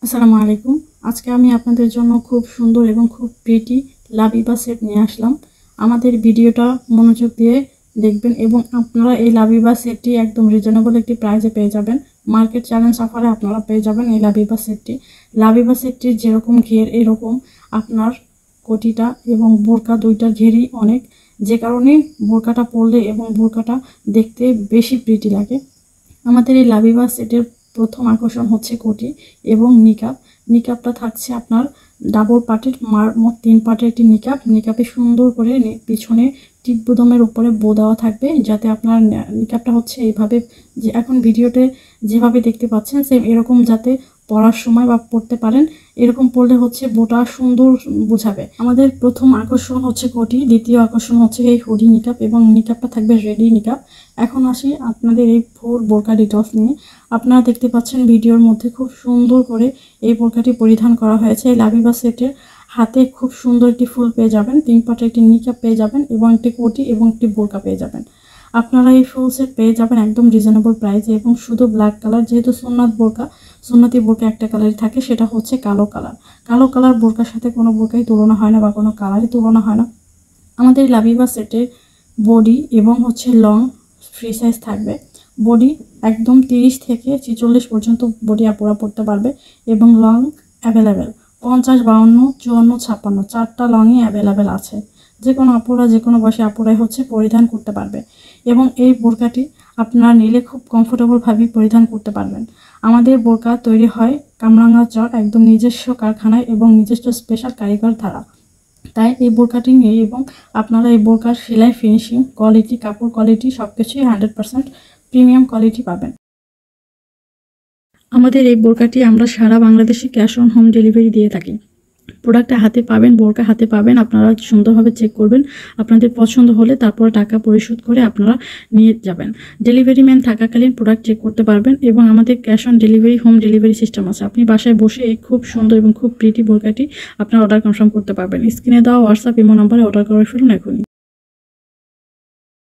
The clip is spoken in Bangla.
আসসালামু আলাইকুম। আজকে আমি আপনাদের জন্য খুব সুন্দর এবং খুব প্রিটি লাবিবা সেট নিয়ে আসলাম। আমাদের ভিডিওটা মনোযোগ দিয়ে দেখবেন এবং আপনারা এই লাবিবা সেটটি একদম রিজনেবল একটি প্রাইসে পেয়ে যাবেন। মার্কেট চ্যালেঞ্জ অফারে আপনারা পেয়ে যাবেন এই লাবিবা সেটটি। লাবিবা সেটটির যেরকম ঘের এরকম আপনার কোটিটা এবং বোরকা দুইটার ঘেরই অনেক, যে কারণে বোরকাটা পরলে এবং বোরকাটা দেখতে বেশি প্রিটি লাগে। আমাদের এই লাবিবা সেটের প্রথম আকর্ষণ হচ্ছে কোটি এবং নিকাব। নিকাবটা থাকছে আপনার ডাবল পার্টের, মোট 3 পার্টের একটি নিকাব। নিকাবে সুন্দর করে পিছনে টিপবুদমের উপরে বো দেওয়া থাকবে, যাতে আপনার নিকাবটা হচ্ছে এইভাবে, যে এখন ভিডিওতে যেভাবে দেখতে পাচ্ছেন সেম এরকম যাতে পরার সময় বা পড়তে পারেন, এরকম পড়লে হচ্ছে বোটা সুন্দর বোঝাবে। আমাদের প্রথম আকর্ষণ হচ্ছে কোটি, দ্বিতীয় আকর্ষণ হচ্ছে এই হুডি নিকাব এবং নিকাবটা থাকবে রেডি নিকাব। এখন আসি আপনাদের এই ফুল বোরকা ডিটেলস নিয়ে। আপনারা দেখতে পাচ্ছেন ভিডিওর মধ্যে খুব সুন্দর করে এই বোরকাটি পরিধান করা হয়েছে। এই লাবিবা সেটের হাতে খুব সুন্দর একটি ফুল পেয়ে যাবেন, 3 পার্টের একটি নিকাব পেয়ে যাবেন এবং একটি কোটি এবং একটি বোরকা পেয়ে যাবেন। আপনারা এই ফুল সেট পেয়ে যাবেন একদম রিজনেবল প্রাইসে এবং শুধু ব্ল্যাক কালার, যেহেতু সুন্নতি বোরকা একটা কালারই থাকে, সেটা হচ্ছে কালো কালার। কালো কালার বোরকার সাথে কোনো বোরকাই তুলনা হয় না বা কোনো কালারই তুলনা হয় না। আমাদের লাবিবা সেটের বডি এবং হচ্ছে লং ফ্রি সাইজ থাকবে। বডি একদম 30 থেকে 46 পর্যন্ত বডি আপুরা পড়তে পারবে এবং লং অ্যাভেলেবেল 50, 52, 54, 56 চারটা লংই অ্যাভেলেবেল আছে। যে কোনো আপুরা, যে কোনো বয়সী আপুরাই হচ্ছে পরিধান করতে পারবে এবং এই বোরকাটি আপনারা নিলে খুব কমফোর্টেবলভাবে পরিধান করতে পারবেন। আমাদের বোরকা তৈরি হয় কামরাঙ্গা চর, একদম নিজস্ব কারখানায় এবং নিজস্ব স্পেশাল কারিগর দ্বারা। তাই এই বোরকাটি নিয়ে এবং আপনারা এই বোরকার সেলাই, ফিনিশিং, কোয়ালিটি, কাপড় কোয়ালিটি সবকিছুই 100% প্রিমিয়াম কোয়ালিটি পাবেন। আমাদের এই বোরকাটি আমরা সারা বাংলাদেশে ক্যাশ অন হোম ডেলিভারি দিয়ে থাকি। প্রোডাক্টটা হাতে পাবেন, বোরকা হাতে পাবেন, আপনারা সুন্দরভাবে চেক করবেন। আপনাদের পছন্দ হলে তারপর টাকা পরিশোধ করে আপনারা নিয়ে যাবেন। ডেলিভারি ম্যান থাকাকালীন প্রোডাক্ট চেক করতে পারবেন এবং আমাদের cash on delivery, home delivery system আছে। আপনি বাসায় বসে এই খুব সুন্দর এবং খুব প্রিটি বোরকাটি আপনার অর্ডার কনফার্ম করতে পারবেন। স্ক্রিনে দেওয়া হোয়াটসঅ্যাপ ইমো নাম্বারে অর্ডার করে ফেলুন এখনই।